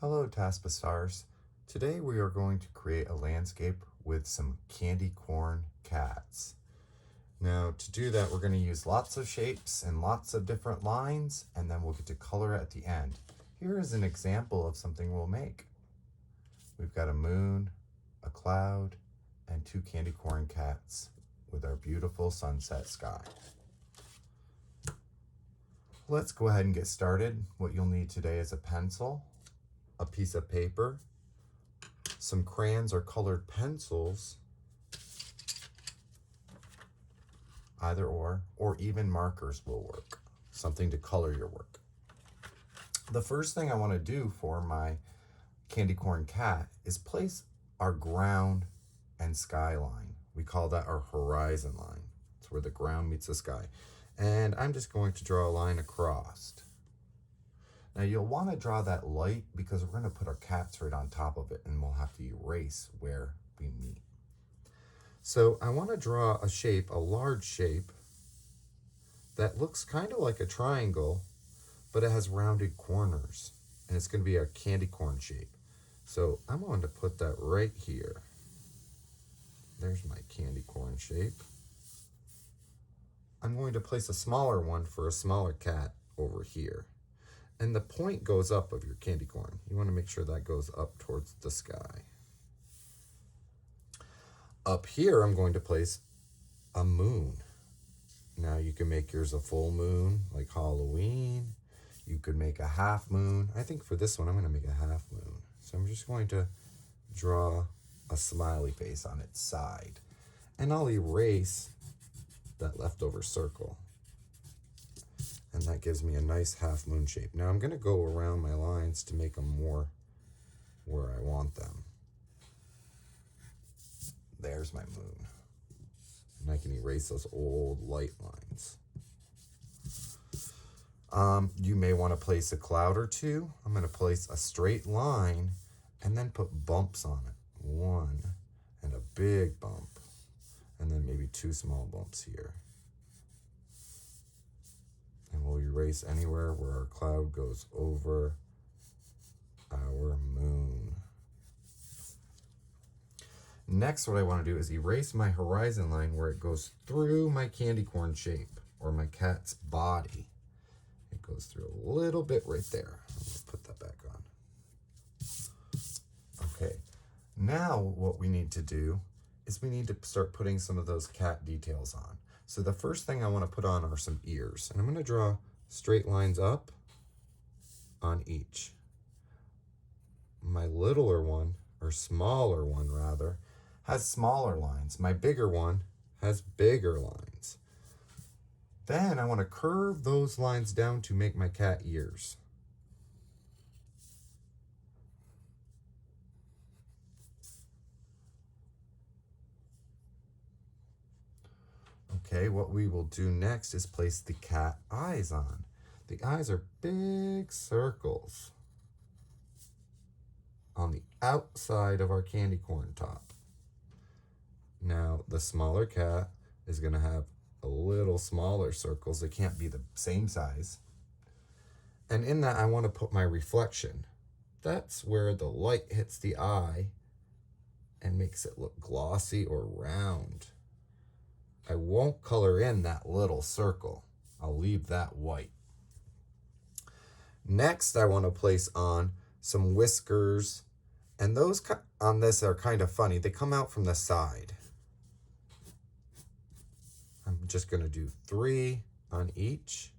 Hello TASPA stars. Today we are going to create a landscape with some candy corn cats. Now to do that we're going to use lots of shapes and lots of different lines, and then we'll get to color at the end. Here is an example of something we'll make. We've got a moon, a cloud, and two candy corn cats with our beautiful sunset sky. Let's go ahead and get started. What you'll need today is a pencil, a piece of paper, some crayons or colored pencils, either or even markers will work, something to color your work. The first thing I want to do for my candy corn cat is place our ground and sky line. We call that our horizon line. It's where the ground meets the sky. And I'm just going to draw a line across. Now you'll want to draw that light because we're going to put our cats right on top of it and we'll have to erase where we meet. So I want to draw a shape, a large shape, that looks kind of like a triangle, but it has rounded corners. And it's going to be a candy corn shape. So I'm going to put that right here. There's my candy corn shape. I'm going to place a smaller one for a smaller cat over here. And the point goes up of your candy corn. You want to make sure that goes up towards the sky. Up here, I'm going to place a moon. Now you can make yours a full moon, like Halloween. You could make a half moon. I think for this one, I'm going to make a half moon. So I'm just going to draw a smiley face on its side. And I'll erase that leftover circle. And that gives me a nice half moon shape. Now I'm going to go around my lines to make them more where I want them. There's my moon. And I can erase those old light lines. You may want to place a cloud or two. I'm going to place a straight line and then put bumps on it. One and a big bump. And then maybe two small bumps here. And we'll erase anywhere where our cloud goes over our moon. Next, what I want to do is erase my horizon line where it goes through my candy corn shape, or my cat's body. It goes through a little bit right there. Let's put that back on. Okay, now what we need to do is we need to start putting some of those cat details on. So the first thing I want to put on are some ears. And I'm going to draw straight lines up on each. My littler one, or smaller one rather, has smaller lines. My bigger one has bigger lines. Then I want to curve those lines down to make my cat ears. Okay, what we will do next is place the cat eyes on. The eyes are big circles on the outside of our candy corn top. Now, the smaller cat is going to have a little smaller circles. They can't be the same size. And in that, I want to put my reflection. That's where the light hits the eye and makes it look glossy or round. I won't color in that little circle. I'll leave that white. Next, I want to place on some whiskers. And those on this are kind of funny. They come out from the side. I'm just going to do 3 on each.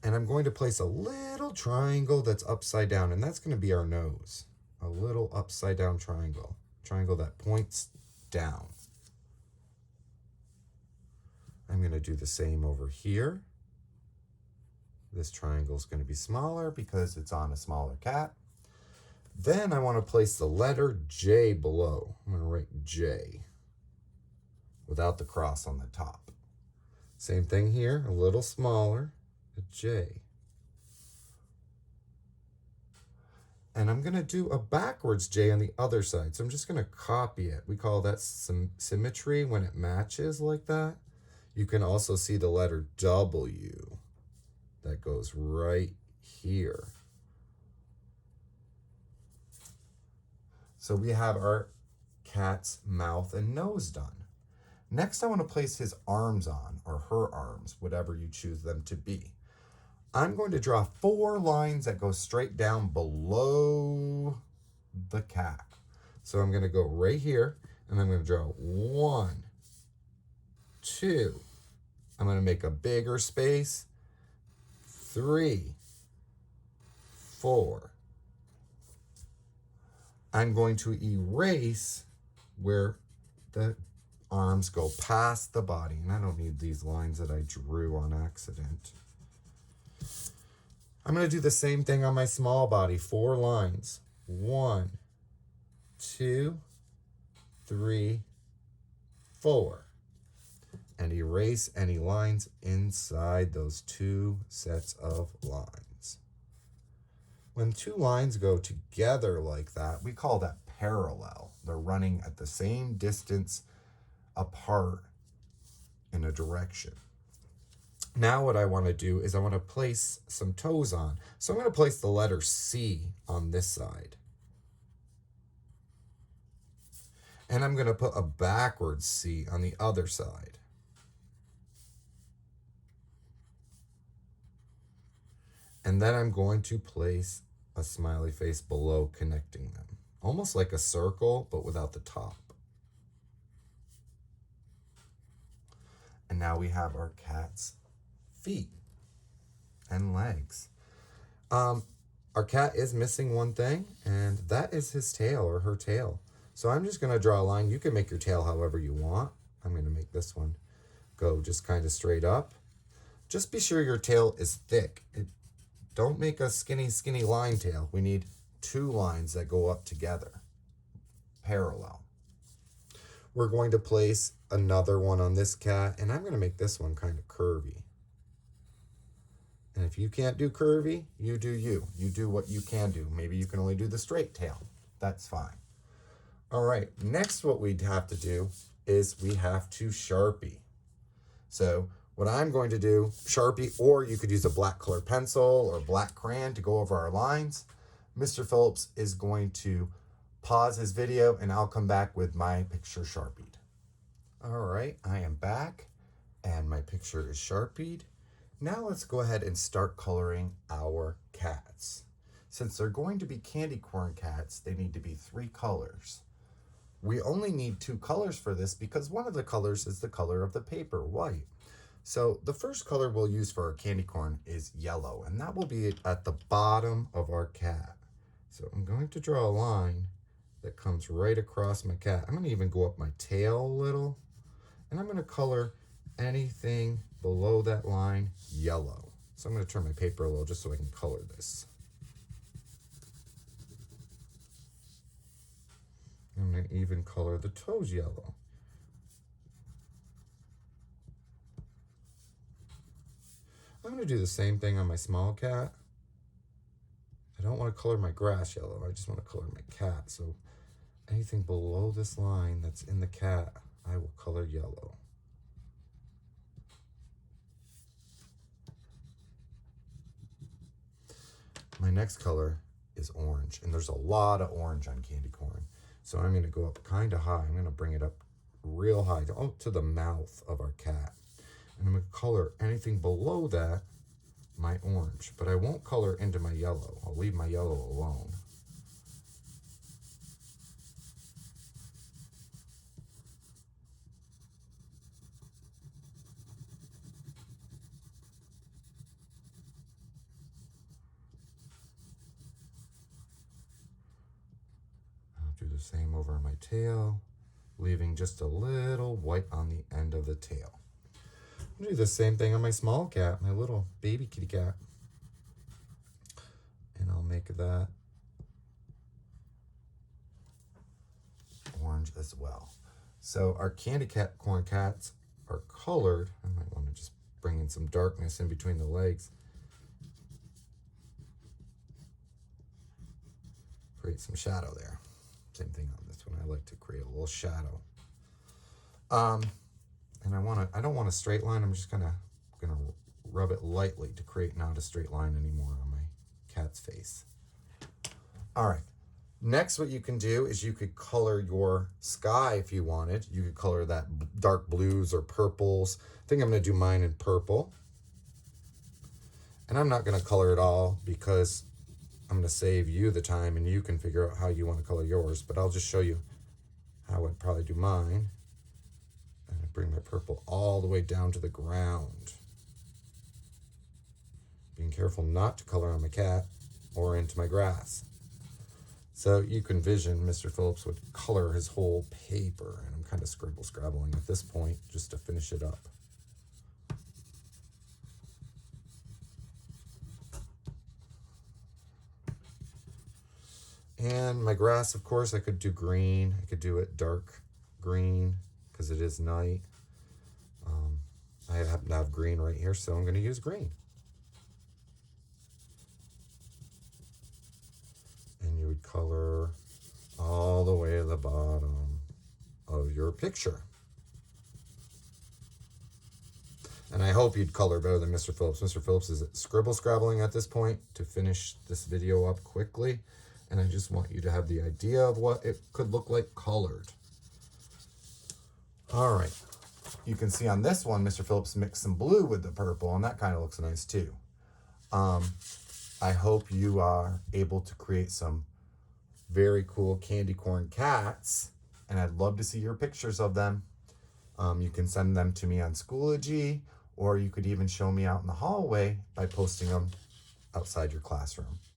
And I'm going to place a little triangle that's upside down. And that's going to be our nose. A little upside down triangle. Triangle that points down. I'm going to do the same over here. This triangle is going to be smaller because it's on a smaller cat. Then I want to place the letter J below. I'm going to write J without the cross on the top. Same thing here, a little smaller, a J. And I'm going to do a backwards J on the other side. So I'm just going to copy it. We call that symmetry when it matches like that. You can also see the letter W that goes right here. So we have our cat's mouth and nose done. Next, I want to place his arms on, or her arms, whatever you choose them to be. I'm going to draw 4 lines that go straight down below the cat. So I'm going to go right here, and I'm going to draw 1, 2. I'm going to make a bigger space. 3, 4. I'm going to erase where the arms go past the body. And I don't need these lines that I drew on accident. I'm going to do the same thing on my small body. 4 lines. 1, 2, 3, 4. And erase any lines inside those 2 sets of lines. When 2 lines go together like that, we call that parallel. They're running at the same distance apart in a direction. Now what I want to do is I want to place some toes on. So I'm going to place the letter C on this side. And I'm going to put a backwards C on the other side. And then I'm going to place a smiley face below, connecting them. Almost like a circle, but without the top. And now we have our cat's feet and legs. Our cat is missing one thing, and that is his tail or her tail. So I'm just going to draw a line. You can make your tail however you want. I'm going to make this one go just kind of straight up. Just be sure your tail is thick. Don't make a skinny line tail. We need 2 lines that go up together, parallel. We're going to place another one on this cat, and I'm going to make this one kind of curvy. And if you can't do curvy, you do you. You do what you can do. Maybe you can only do the straight tail. That's fine. All right, next what we'd have to do is we have to Sharpie. So what I'm going to do, Sharpie, or you could use a black color pencil or black crayon to go over our lines. Mr. Phillips is going to pause his video and I'll come back with my picture Sharpied. All right, I am back and my picture is Sharpied. Now let's go ahead and start coloring our cats. Since they're going to be candy corn cats, they need to be 3 colors. We only need 2 colors for this because one of the colors is the color of the paper, white. So the first color we'll use for our candy corn is yellow, and that will be at the bottom of our cat. So I'm going to draw a line that comes right across my cat. I'm going to even go up my tail a little, and I'm going to color anything below that line yellow. So I'm going to turn my paper a little just so I can color this. I'm going to even color the toes yellow. I'm going to do the same thing on my small cat. I don't want to color my grass yellow. I just want to color my cat. So anything below this line that's in the cat, I will color yellow. My next color is orange, and there's a lot of orange on candy corn. So I'm going to go up kind of high. I'm going to bring it up real high to the mouth of our cat. And I'm going to color anything below that my orange, but I won't color into my yellow. I'll leave my yellow alone. I'll do the same over my tail, leaving just a little white on the end of the tail. I'll do the same thing on my small cat, my little baby kitty cat. And I'll make that orange as well. So our candy corn cats are colored. I might want to just bring in some darkness in between the legs. Create some shadow there. Same thing on this one. I like to create a little shadow. And I don't want a straight line. I'm just gonna rub it lightly to create not a straight line anymore on my cat's face. All right. Next, what you can do is you could color your sky if you wanted. You could color that dark blues or purples. I think I'm going to do mine in purple. And I'm not going to color it all because I'm going to save you the time and you can figure out how you want to color yours. But I'll just show you how I'd probably do mine. And I bring my purple all the way down to the ground. Being careful not to color on my cat or into my grass. So you can envision Mr. Phillips would color his whole paper, and I'm kind of scribbling at this point just to finish it up. And my grass, of course, I could do green. I could do it dark green because it is night. I happen to have green right here, so I'm going to use green. And you would color all the way to the bottom of your picture. And I hope you'd color better than Mr. Phillips. Mr. Phillips is scribbling at this point to finish this video up quickly. And I just want you to have the idea of what it could look like colored. All right. You can see on this one, Mr. Phillips mixed some blue with the purple, and that kind of looks nice too. I hope you are able to create some very cool candy corn cats, and I'd love to see your pictures of them. You can send them to me on Schoology, or you could even show me out in the hallway by posting them outside your classroom.